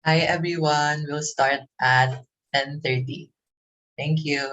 Hi everyone. We'll start at 10:30. Thank you.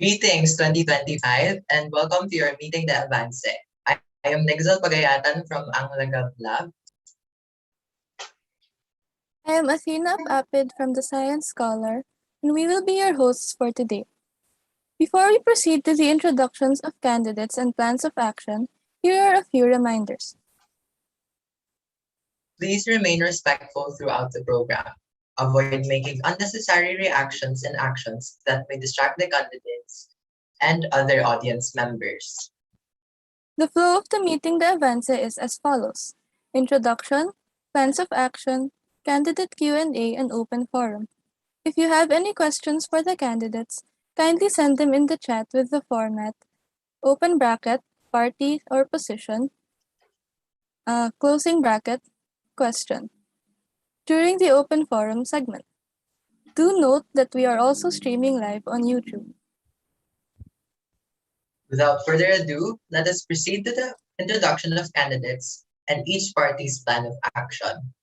Greetings 2025 and welcome to your Miting de Avance. I am Nigel Pagayatan from Anglaga Lab. I am Athena Apid from the Science Scholar, and we will be your hosts for today. Before we proceed to the introductions of candidates and plans of action, here are a few reminders. Please remain respectful throughout the program. Avoid making unnecessary reactions and actions that may distract the candidates and other audience members. The flow of the Meeting de Avance is as follows: introduction, plans of action, candidate Q&A, and open forum. If you have any questions for the candidates, kindly send them in the chat with the format open bracket, party or position, closing bracket, question during the open forum segment. Do note that we are also streaming live on YouTube. Without further ado, let us proceed to the introduction of candidates and each party's plan of action.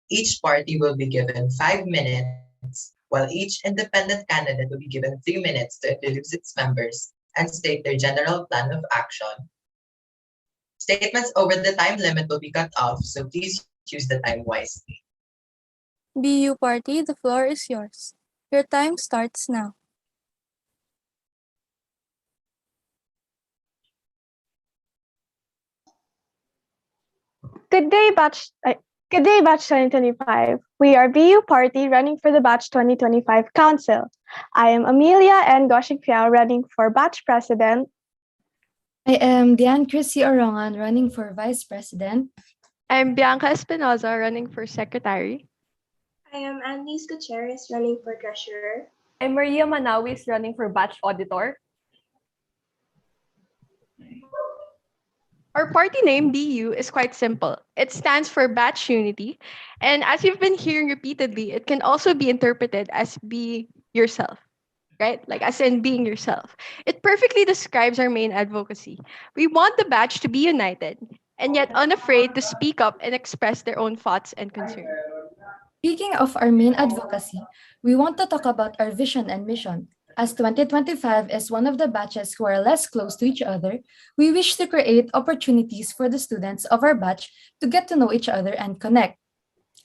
Each party will be given 5 minutes, while each independent candidate will be given 3 minutes to introduce its members and state their general plan of action. Statements over the time limit will be cut off, so please use the time wisely. BU Party, the floor is yours. Your time starts now. Good day, batch 2025. We are BU Party running for the batch 2025 Council. I am Amelia and Goshik Piao running for batch president. I am Diane Chrissy Orongan running for vice president. I'm Bianca Espinoza running for secretary. I am Annalise Gutierrez running for treasurer. I'm Maria Manawis running for batch auditor. Our party name, BU, is quite simple. It stands for Batch Unity. And as you've been hearing repeatedly, it can also be interpreted as be yourself, right? Like as in being yourself. It perfectly describes our main advocacy. We want the batch to be united and yet unafraid to speak up and express their own thoughts and concerns. Speaking of our main advocacy, we want to talk about our vision and mission. As 2025 is one of the batches who are less close to each other, we wish to create opportunities for the students of our batch to get to know each other and connect.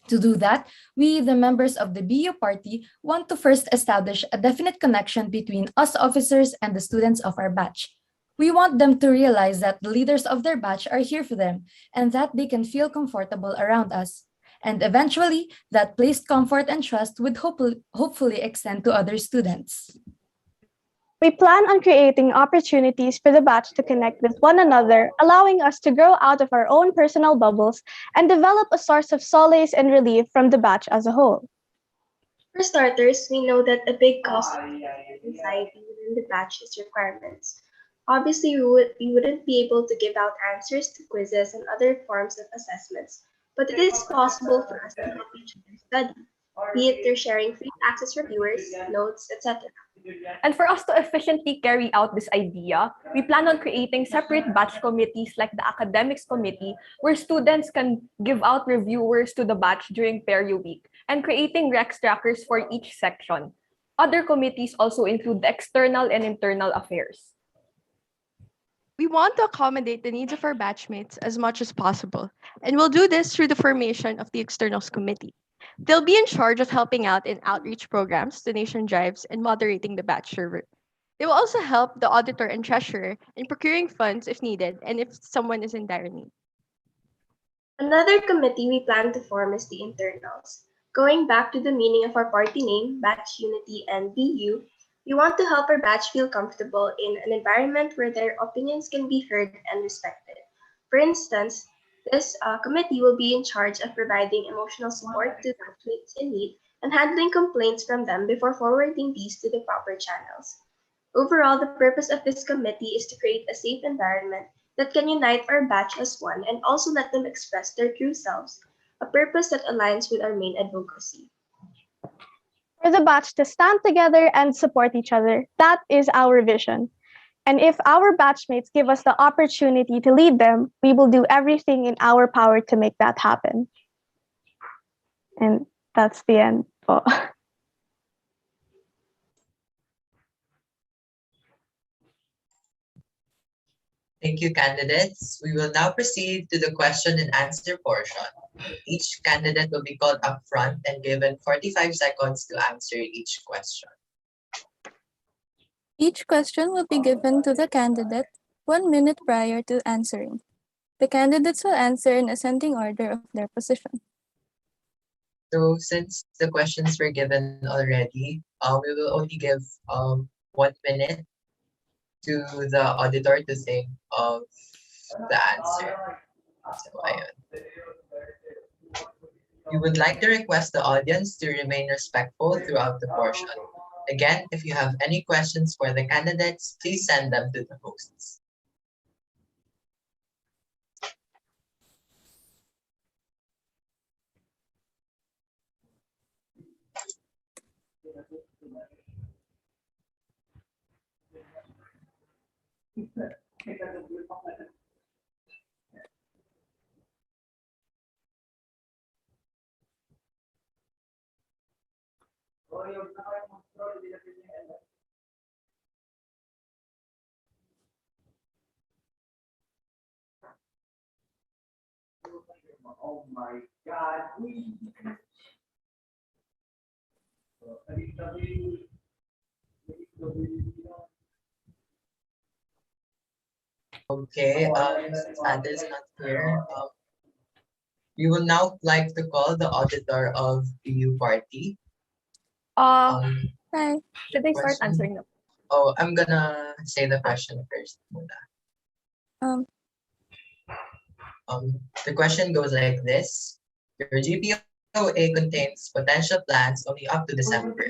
To do that, we, the members of the BU party, want to first establish a definite connection between us officers and the students of our batch. We want them to realize that the leaders of their batch are here for them and that they can feel comfortable around us. And eventually, that placed comfort and trust would hopefully extend to other students. We plan on creating opportunities for the batch to connect with one another, allowing us to grow out of our own personal bubbles and develop a source of solace and relief from the batch as a whole. For starters, we know that a big cause of anxiety within the batch is requirements. Obviously, we wouldn't be able to give out answers to quizzes and other forms of assessments, but it is possible for us to help each other study, be it through sharing free access reviewers, notes, etc. And for us to efficiently carry out this idea, we plan on creating separate batch committees like the academics committee, where students can give out reviewers to the batch during Perio week, and creating Rex trackers for each section. Other committees also include the external and internal affairs. We want to accommodate the needs of our batchmates as much as possible, and we'll do this through the formation of the Externals Committee. They'll be in charge of helping out in outreach programs, donation drives, and moderating the batch server. They will also help the auditor and treasurer in procuring funds if needed and if someone is in dire need. Another committee we plan to form is the internals. Going back to the meaning of our party name, Batch Unity and BU, we want to help our batch feel comfortable in an environment where their opinions can be heard and respected. For instance, this committee will be in charge of providing emotional support to batchmates in need and handling complaints from them before forwarding these to the proper channels. Overall, the purpose of this committee is to create a safe environment that can unite our batch as one and also let them express their true selves, a purpose that aligns with our main advocacy. For the batch to stand together and support each other, that is our vision. And if our batchmates give us the opportunity to lead them, we will do everything in our power to make that happen. And that's the end. Po. Thank you, candidates. We will now proceed to the question and answer portion. Each candidate will be called up front and given 45 seconds to answer each question. Each question will be given to the candidate 1 minute prior to answering. The candidates will answer in ascending order of their position. So since the questions were given already, we will only give 1 minute to the auditor to think of the answer. So, ayun. We would like to request the audience to remain respectful throughout the portion. Again, if you have any questions for the candidates, please send them to the hosts. Oh my God. Okay, since Ate is not here, we will now like to call the auditor of BU party. Hi. Should I start question. answering them? Oh, I'm gonna say the question first. Um, The question goes like this. Your GPOA contains potential plans only up to December.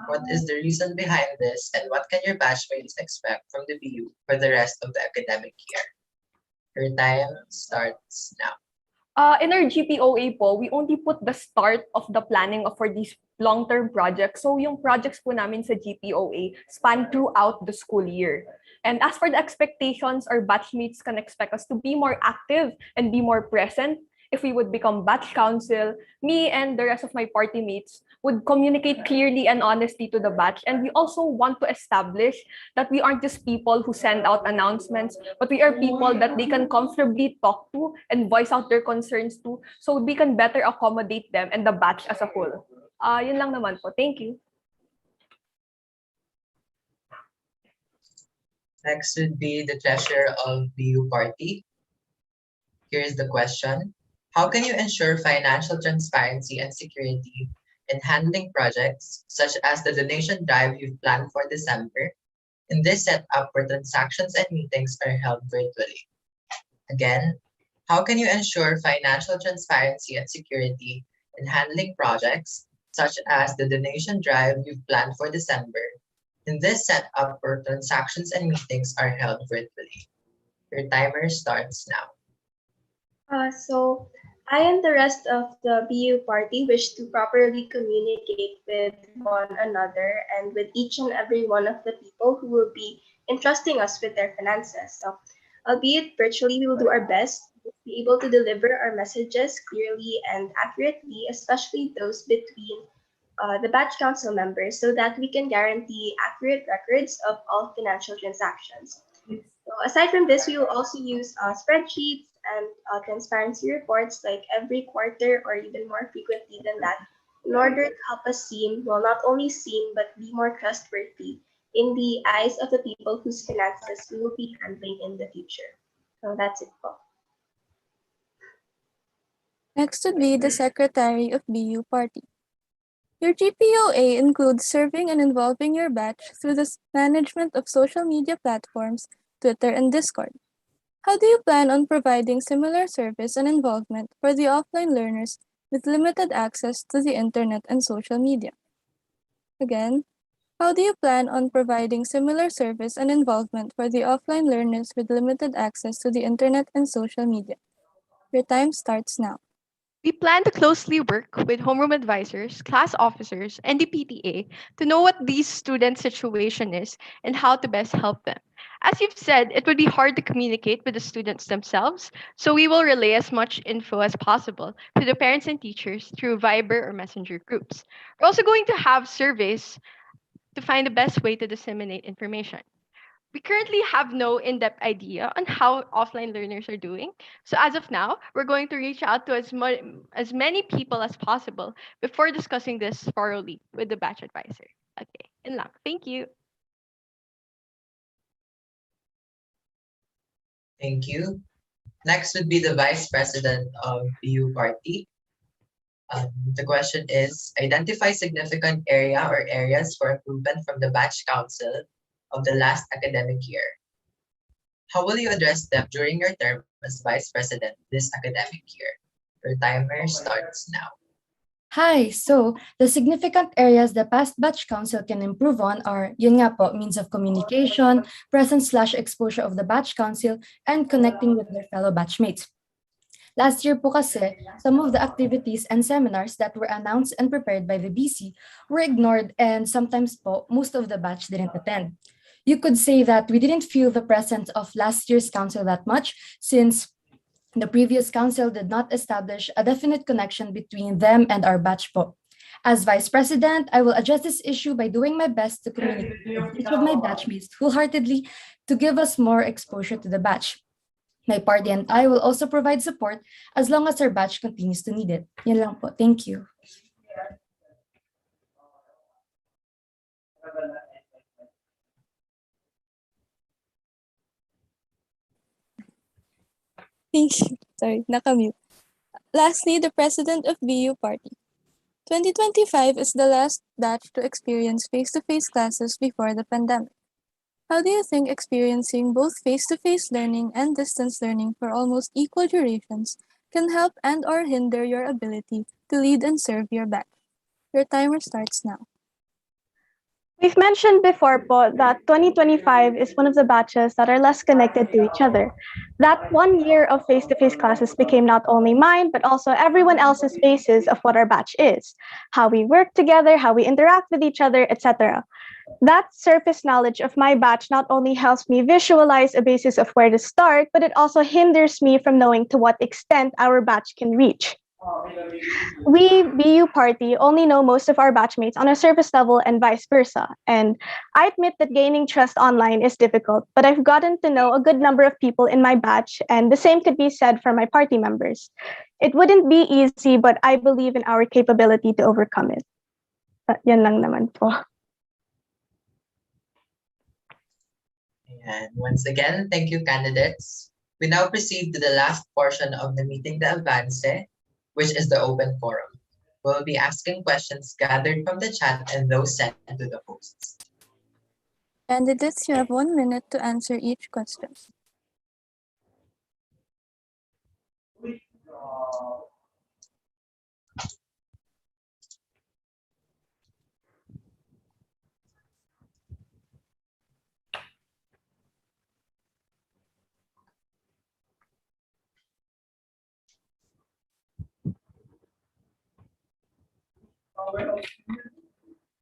What is the reason behind this, and what can your batchmates expect from the BU for the rest of the academic year? Your time starts now. In our GPOA po, we only put the start of the planning for these long-term projects. So yung projects po namin sa GPOA span throughout the school year. And as for the expectations, our batchmates can expect us to be more active and be more present. If we would become batch council, me and the rest of my party mates would communicate clearly and honestly to the batch. And we also want to establish that we aren't just people who send out announcements, but we are people that they can comfortably talk to and voice out their concerns to, so we can better accommodate them and the batch as a whole. Yun lang naman po. Thank you. Next would be the treasurer of BU party. Here is the question. How can you ensure financial transparency and security in handling projects such as the donation drive you've planned for December in this setup where transactions and meetings are held virtually? Again, how can you ensure financial transparency and security in handling projects such as the donation drive you've planned for December in this setup where transactions and meetings are held virtually? Your timer starts now. So I and the rest of the BU party wish to properly communicate with one another and with each and every one of the people who will be entrusting us with their finances. So, albeit virtually, we will do our best to be able to deliver our messages clearly and accurately, especially those between the batch council members, so that we can guarantee accurate records of all financial transactions. So aside from this, we will also use spreadsheets and transparency reports like every quarter or even more frequently than that in order to help us seem, well, not only seem, but be more trustworthy in the eyes of the people whose finances we will be handling in the future. So that's it. Po. Next would be the secretary of BU party. Your GPOA includes serving and involving your batch through the management of social media platforms, Twitter, and Discord. How do you plan on providing similar service and involvement for the offline learners with limited access to the internet and social media? Again, how do you plan on providing similar service and involvement for the offline learners with limited access to the internet and social media? Your time starts now. We plan to closely work with homeroom advisors, class officers, and the PTA to know what these students' situation is and how to best help them. As you've said, it would be hard to communicate with the students themselves, so we will relay as much info as possible to the parents and teachers through Viber or Messenger groups. We're also going to have surveys to find the best way to disseminate information. We currently have no in-depth idea on how offline learners are doing. So as of now, we're going to reach out to as many people as possible before discussing this thoroughly with the batch advisor. Okay, in luck. Thank you. Thank you. Next would be the vice president of BU party. The question is, identify significant area or areas for improvement from the batch council of the last academic year. How will you address them during your term as vice president this academic year? Your timer starts now. Hi, so the significant areas the past batch council can improve on are, yun nga po, means of communication, presence/exposure of the batch council, and connecting with their fellow batchmates. Last year po kasi, some of the activities and seminars that were announced and prepared by the BC were ignored, and sometimes po, most of the batch didn't attend. You could say that we didn't feel the presence of last year's council that much, since the previous council did not establish a definite connection between them and our batch po. As vice president, I will address this issue by doing my best to communicate with each of my batchmates wholeheartedly to give us more exposure to the batch. My party and I will also provide support as long as our batch continues to need it. Yan lang po. Thank you. Thank you. Sorry, nakamute. Lastly, the president of BU party. 2025 is the last batch to experience face-to-face classes before the pandemic. How do you think experiencing both face-to-face learning and distance learning for almost equal durations can help and/or hinder your ability to lead and serve your batch? Your timer starts now. We've mentioned before po that 2025 is one of the batches that are less connected to each other. That 1 year of face-to-face classes became not only mine, but also everyone else's basis of what our batch is, how we work together, how we interact with each other, etc. That surface knowledge of my batch not only helps me visualize a basis of where to start, but it also hinders me from knowing to what extent our batch can reach. We BU party only know most of our batchmates on a surface level and vice versa. And I admit that gaining trust online is difficult, but I've gotten to know a good number of people in my batch, and the same could be said for my party members. It wouldn't be easy, but I believe in our capability to overcome it. Yan lang naman po. And once again, thank you, candidates. We now proceed to the last portion of the Meeting de Avance, which is the open forum. We'll be asking questions gathered from the chat and those sent to the hosts. Candidates, you have 1 minute to answer each question.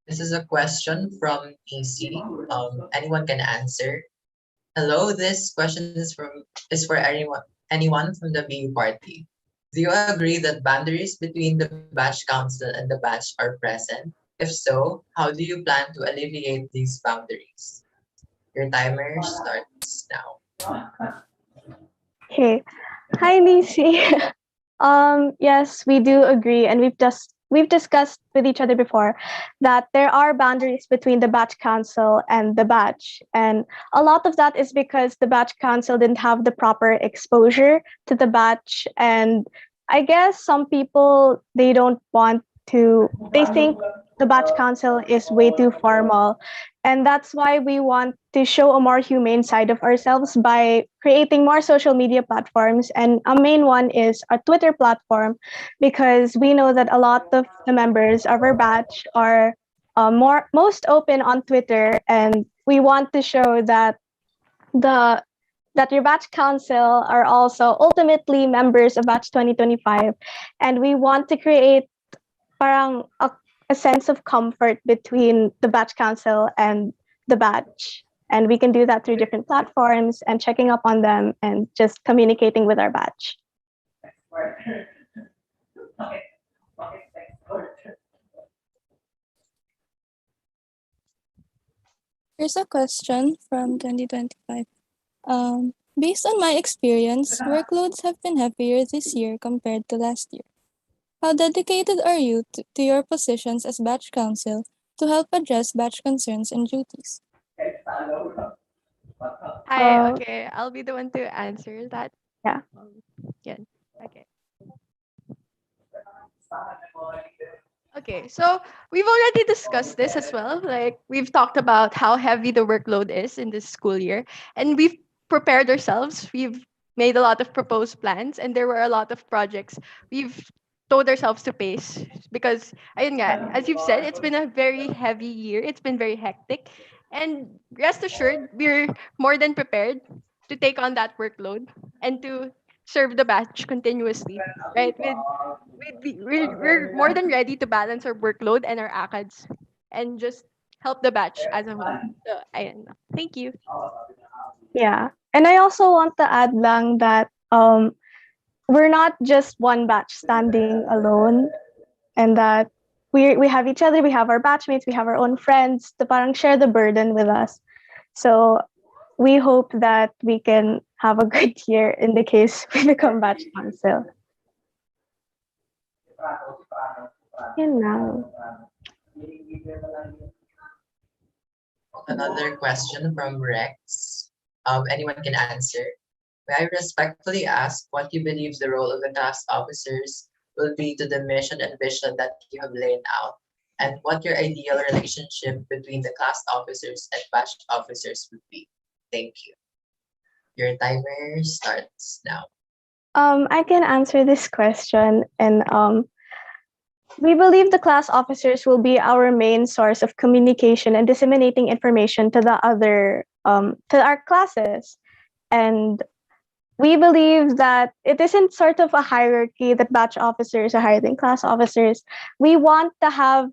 This is a question from AC. Anyone can answer. Hello, this question is for anyone from the BU party. Do you agree that boundaries between the batch council and the batch are present? If so, how do you plan to alleviate these boundaries? Your timer starts now. Okay. Hi, Lucy. Yes, we do agree, and we've discussed with each other before that there are boundaries between the batch council and the batch, and a lot of that is because the batch council didn't have the proper exposure to the batch, and I guess some people they don't want to. They think the batch council is way too formal, and that's why we want to show a more humane side of ourselves by creating more social media platforms. And a main one is a Twitter platform, because we know that a lot of the members of our batch are most open on Twitter, and we want to show that your batch council are also ultimately members of batch 2025, and we want to create parang a sense of comfort between the batch council and the batch. And we can do that through different platforms and checking up on them and just communicating with our batch. Here's a question from 2025. Based on my experience, workloads have been heavier this year compared to last year. How dedicated are you to your positions as batch council to help address batch concerns and duties? Hi, okay. I'll be the one to answer that. Yeah. Yeah. Okay. Okay, so we've already discussed this as well. Like we've talked about how heavy the workload is in this school year, and we've prepared ourselves. We've made a lot of proposed plans, and there were a lot of projects we've told ourselves to pace because, ayun nga, as you've said, it's been a very heavy year. It's been very hectic, and rest assured, we're more than prepared to take on that workload and to serve the batch continuously, right? We're more than ready to balance our workload and our ACADS and just help the batch as a whole. So, ayun. Thank you. Yeah. And I also want to add lang that we're not just one batch standing alone, and that we have each other, we have our batchmates, we have our own friends to parang share the burden with us. So we hope that we can have a good year in the case we become batch council. Yun lang. Another question from Rex. Anyone can answer. May I respectfully ask what you believe the role of the class officers will be to the mission and vision that you have laid out, and what your ideal relationship between the class officers and batch officers would be? Thank you. Your timer starts now. I can answer this question, and we believe the class officers will be our main source of communication and disseminating information to the other to our classes. And we believe that it isn't sort of a hierarchy that batch officers are higher than class officers. We want to have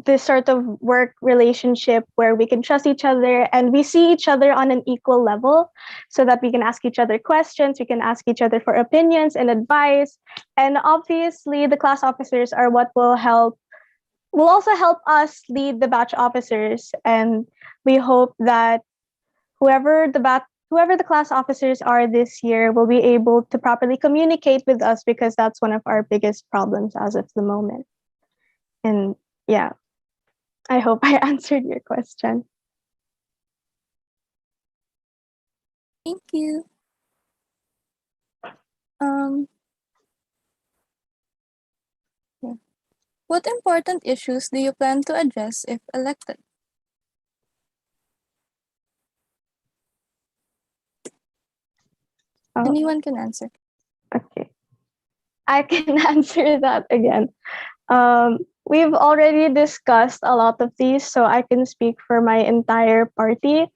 this sort of work relationship where we can trust each other and we see each other on an equal level so that we can ask each other questions, we can ask each other for opinions and advice. And obviously, the class officers are what will also help us lead the batch officers. And we hope that whoever the class officers are this year will be able to properly communicate with us, because that's one of our biggest problems as of the moment. And yeah, I hope I answered your question. Thank you. Um, yeah. What important issues do you plan to address if elected? Anyone can answer. Okay. I can answer that again. We've already discussed a lot of these, so I can speak for my entire party.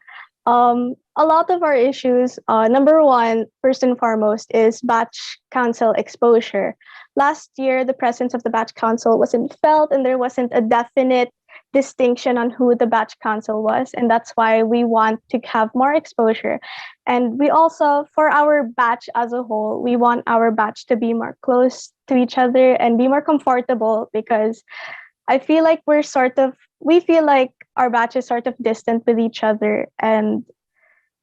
A lot of our issues, number one, first and foremost, is batch council exposure. Last year, the presence of the batch council wasn't felt, and there wasn't a definite distinction on who the batch council was. And that's why we want to have more exposure. And we also, for our batch as a whole, we want our batch to be more close to each other and be more comfortable, because I feel like we feel like our batch is sort of distant with each other. And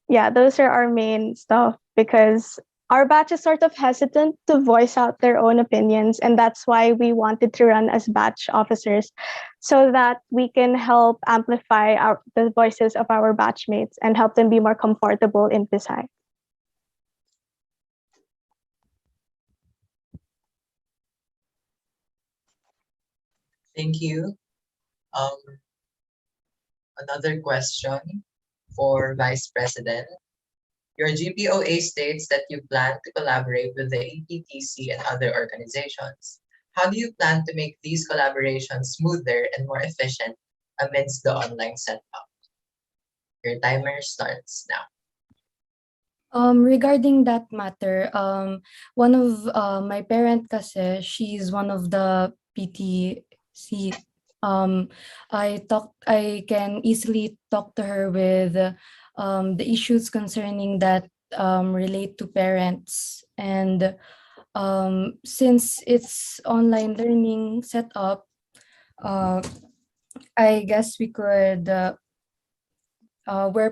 yeah, those are our main stuff, because our batch is sort of hesitant to voice out their own opinions. And that's why we wanted to run as batch officers, so that we can help amplify the voices of our batchmates and help them be more comfortable in PSI. Thank you. Um, Another question for Vice President. Your GPOA states that you plan to collaborate with the APTC and other organizations. How do you plan to make these collaborations smoother and more efficient amidst the online setup? Your timer starts now. Regarding that matter, one of my parent kasi, she's one of the PTC. I can easily talk to her with the issues concerning that relate to parents. And since it's online learning setup, I guess we're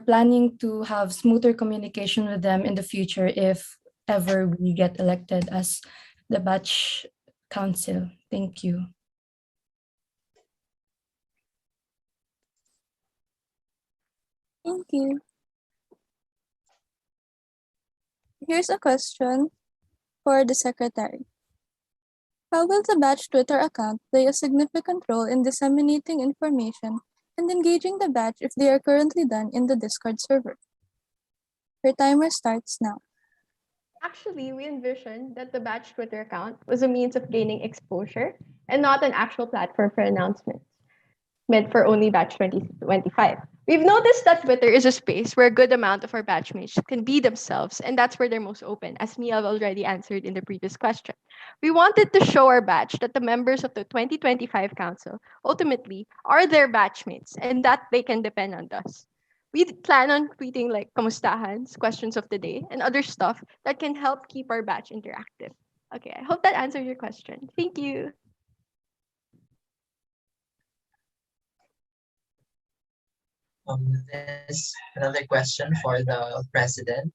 planning to have smoother communication with them in the future if ever we get elected as the batch council. Thank you. Thank you. Here's a question for the secretary. How will the batch Twitter account play a significant role in disseminating information and engaging the batch if they are currently done in the Discord server? Your timer starts now. Actually, we envisioned that the batch Twitter account was a means of gaining exposure and not an actual platform for announcements meant for only batch 2025. We've noticed that Twitter is a space where a good amount of our batchmates can be themselves, and that's where they're most open, as Mia already answered in the previous question. We wanted to show our batch that the members of the 2025 council ultimately are their batchmates and that they can depend on us. We plan on tweeting like kamustahans, questions of the day, and other stuff that can help keep our batch interactive. Okay, I hope that answered your question. Thank you. There's another question for the president.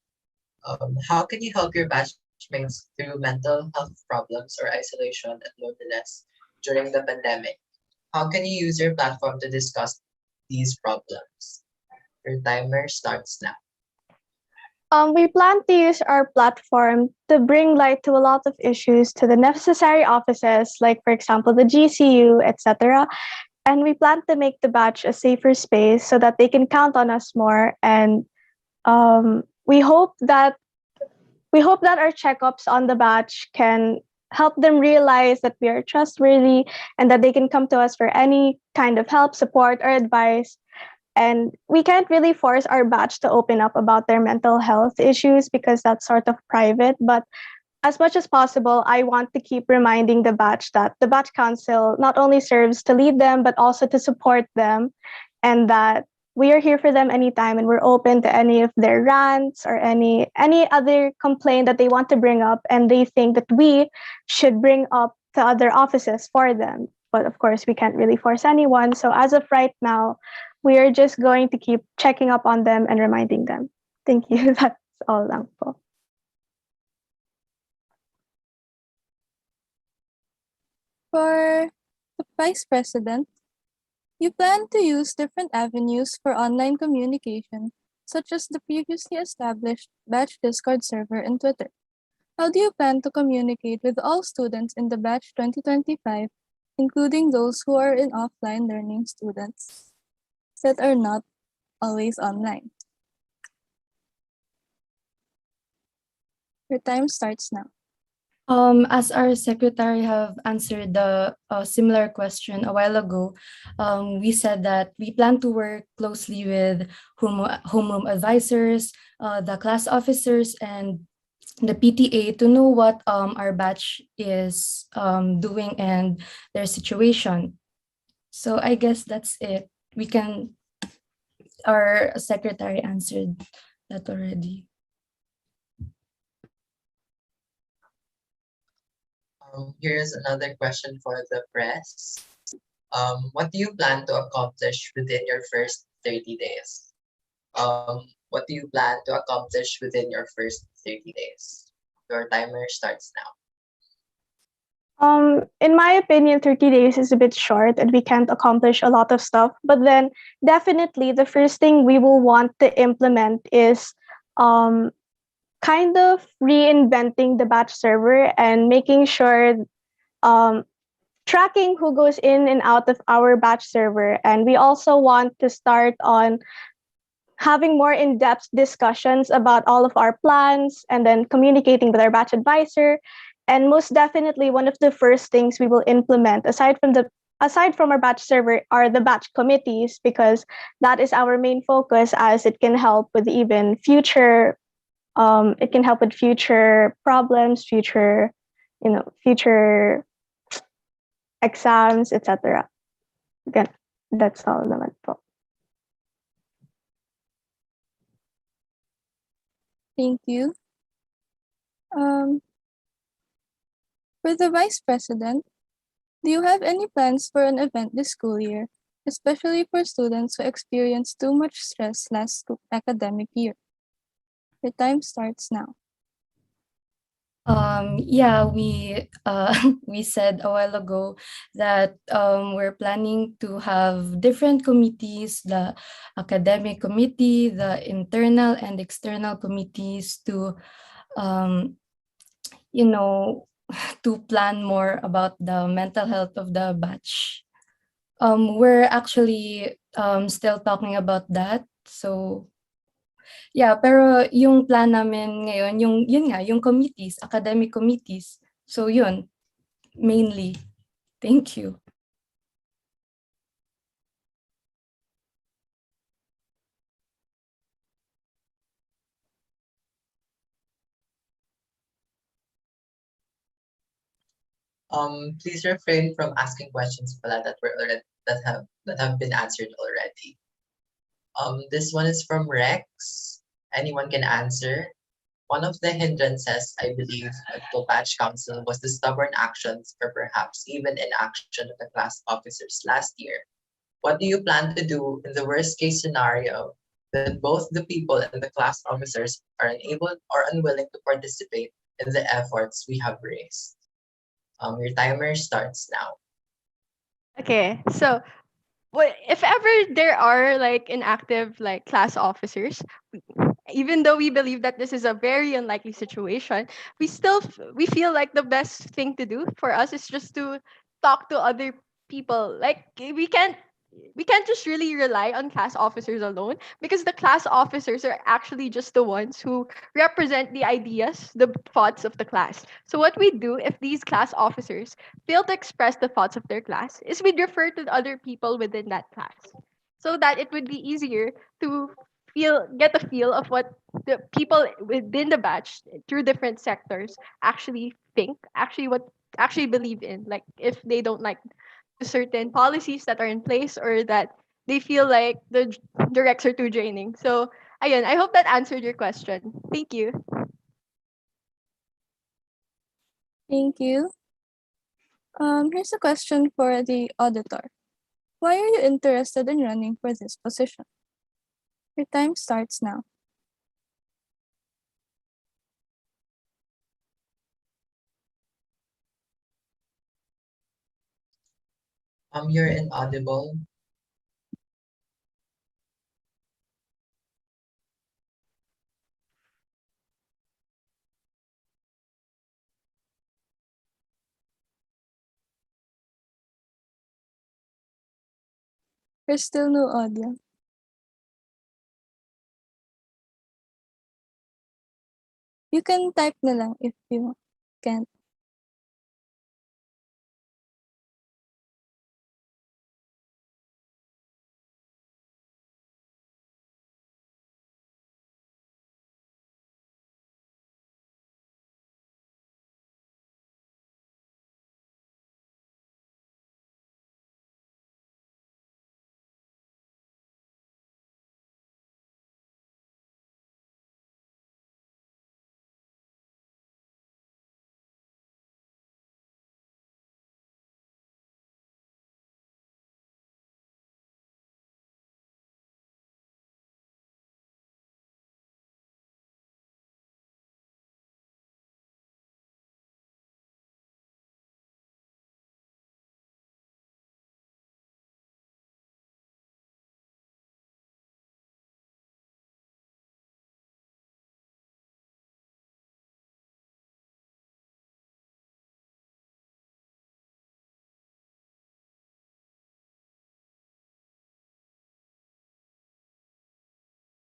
How can you help your batchmates through mental health problems or isolation and loneliness during the pandemic? How can you use your platform to discuss these problems? Your timer starts now. We plan to use our platform to bring light to a lot of issues to the necessary offices, like, for example, the GCU, etc. And we plan to make the batch a safer space so that they can count on us more. And we hope that our checkups on the batch can help them realize that we are trustworthy and that they can come to us for any kind of help, support, or advice. And we can't really force our batch to open up about their mental health issues because that's sort of private. But as much as possible, I want to keep reminding the batch that the batch council not only serves to lead them, but also to support them, and that we are here for them anytime, and we're open to any of their rants or any other complaint that they want to bring up, and they think that we should bring up to other offices for them. But of course, we can't really force anyone. So as of right now, we are just going to keep checking up on them and reminding them. Thank you. That's all lang po. For the Vice President, you plan to use different avenues for online communication, such as the previously established Batch Discord server and Twitter. How do you plan to communicate with all students in the Batch 2025, including those who are in offline learning students that are not always online? Your time starts now. As our secretary have answered the similar question a while ago, we said that we plan to work closely with homeroom advisors, the class officers, and the PTA to know what our batch is doing and their situation. So I guess that's it. Our secretary answered that already. Here's another question for the press. What do you plan to accomplish within your first 30 days? What do you plan to accomplish within your first 30 days? Your timer starts now. In my opinion, 30 days is a bit short and we can't accomplish a lot of stuff. But then definitely the first thing we will want to implement is kind of reinventing the batch server and making sure tracking who goes in and out of our batch server. And we also want to start on having more in-depth discussions about all of our plans and then communicating with our batch advisor. And most definitely, one of the first things we will implement, aside from our batch server, are the batch committees, because that is our main focus, as it can help with even future problems, future exams, etc. Again, that's all naman po. Thank you. For the Vice President, do you have any plans for an event this school year, especially for students who experienced too much stress last academic year? Your time starts now. Yeah, we said a while ago that we're planning to have different committees, the academic committee, the internal and external committees, to to plan more about the mental health of the batch. We're actually still talking about that. So yeah, pero yung plan namin ngayon, yung committees, academic committees. So yun, mainly. Thank you. Please refrain from asking questions pala that were already that have been answered already. This one is from Rex. Anyone can answer. One of the hindrances, I believe, of the batch council was the stubborn actions or perhaps even inaction of the class officers last year. What do you plan to do in the worst case scenario that both the people and the class officers are unable or unwilling to participate in the efforts we have raised? Your timer starts now. Okay, so if ever there are like inactive like class officers, even though we believe that this is a very unlikely situation, we feel like the best thing to do for us is just to talk to other people. Like we can't just really rely on class officers alone, because the class officers are actually just the ones who represent the ideas, the thoughts of the class. So what we do if these class officers fail to express the thoughts of their class is we refer to other people within that class, so that it would be easier to get a feel of what the people within the batch through different sectors actually think, actually believe in. Like if they don't like the certain policies that are in place, or that they feel like the directs are too draining. So again, I hope that answered your question. Thank you. Thank you. Here's a question for the auditor. Why are you interested in running for this position? Your time starts now. You're inaudible. There's still no audio. You can type na lang if you can't.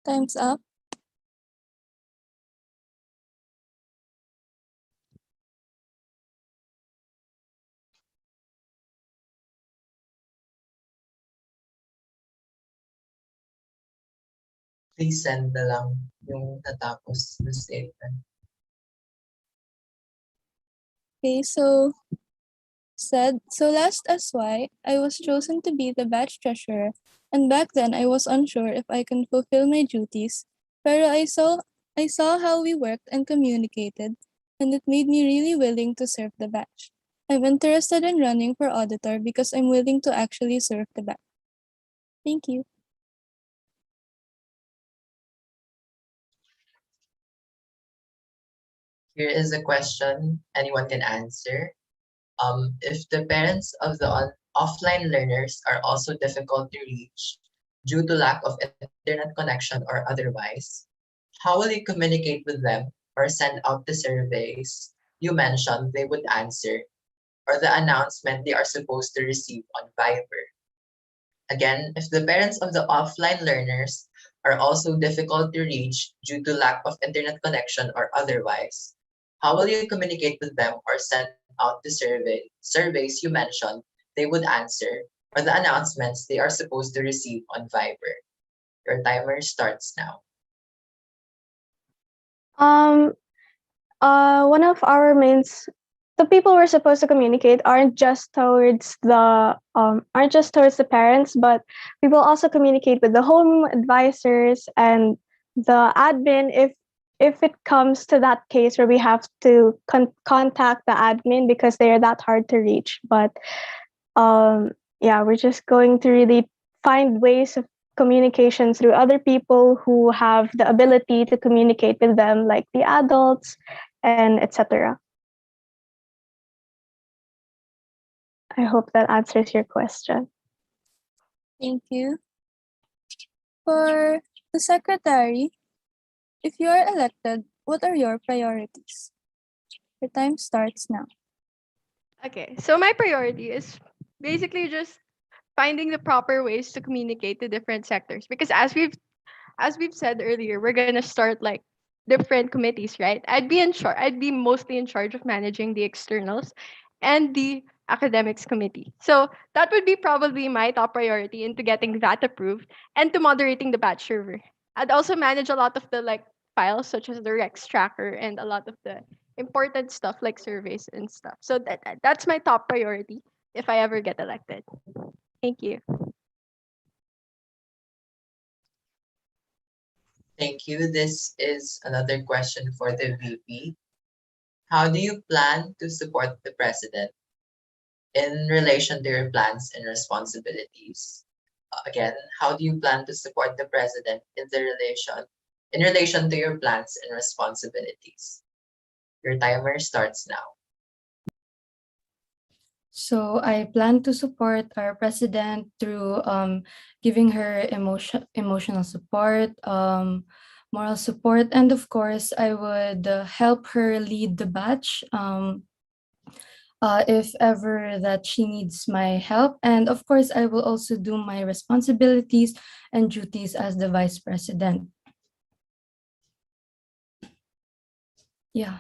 Time's up. Please send na lang yung natapos na statement. Okay, so last SY, I was chosen to be the batch treasurer, and back then I was unsure if I can fulfill my duties. Pero I saw how we worked and communicated, and it made me really willing to serve the batch. I'm interested in running for auditor because I'm willing to actually serve the batch. Thank you. Here is a question anyone can answer. If the parents of the offline learners are also difficult to reach due to lack of internet connection or otherwise, how will you communicate with them or send out the surveys you mentioned they would answer, or the announcement they are supposed to receive on Viber? Again, if the parents of the offline learners are also difficult to reach due to lack of internet connection or otherwise, how will you communicate with them or send out the surveys you mentioned they would answer, or the announcements they are supposed to receive on Viber? Your timer starts now. Um, One of our the people we're supposed to communicate aren't just towards the parents, but we will also communicate with the home advisors and the admin if it comes to that case where we have to contact the admin because they are that hard to reach. But yeah, we're just going to really find ways of communication through other people who have the ability to communicate with them, like the adults and etc. I hope that answers your question. Thank you. For the secretary, if you are elected, what are your priorities? Your time starts now. Okay, so my priority is basically just finding the proper ways to communicate to different sectors, because as we've said earlier, we're gonna start like different committees, right? I'd be mostly in charge of managing the externals and the academics committee. So that would be probably my top priority into getting that approved and to moderating the batch server. I'd also manage a lot of the like files such as the Rex tracker and a lot of the important stuff like surveys and stuff. So that's my top priority if I ever get elected. Thank you. Thank you. This is another question for the VP. How do you plan to support the president in relation to your plans and responsibilities? Again, how do you plan to support the president in relation to your plans and responsibilities? Your timer starts now. So I plan to support our president through giving her emotional support, moral support, and of course, I would help her lead the batch if ever that she needs my help. And of course, I will also do my responsibilities and duties as the vice president. Yeah.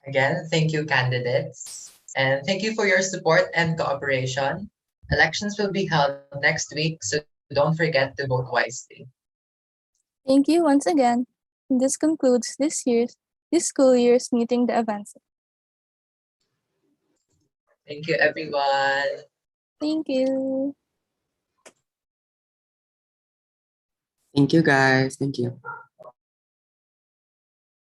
Again, thank you, candidates. And thank you for your support and cooperation. Elections will be held next week, so don't forget to vote wisely. Thank you once again. This concludes this school year's Meeting de Avance. Thank you, everyone. Thank you. Thank you, guys. Thank you.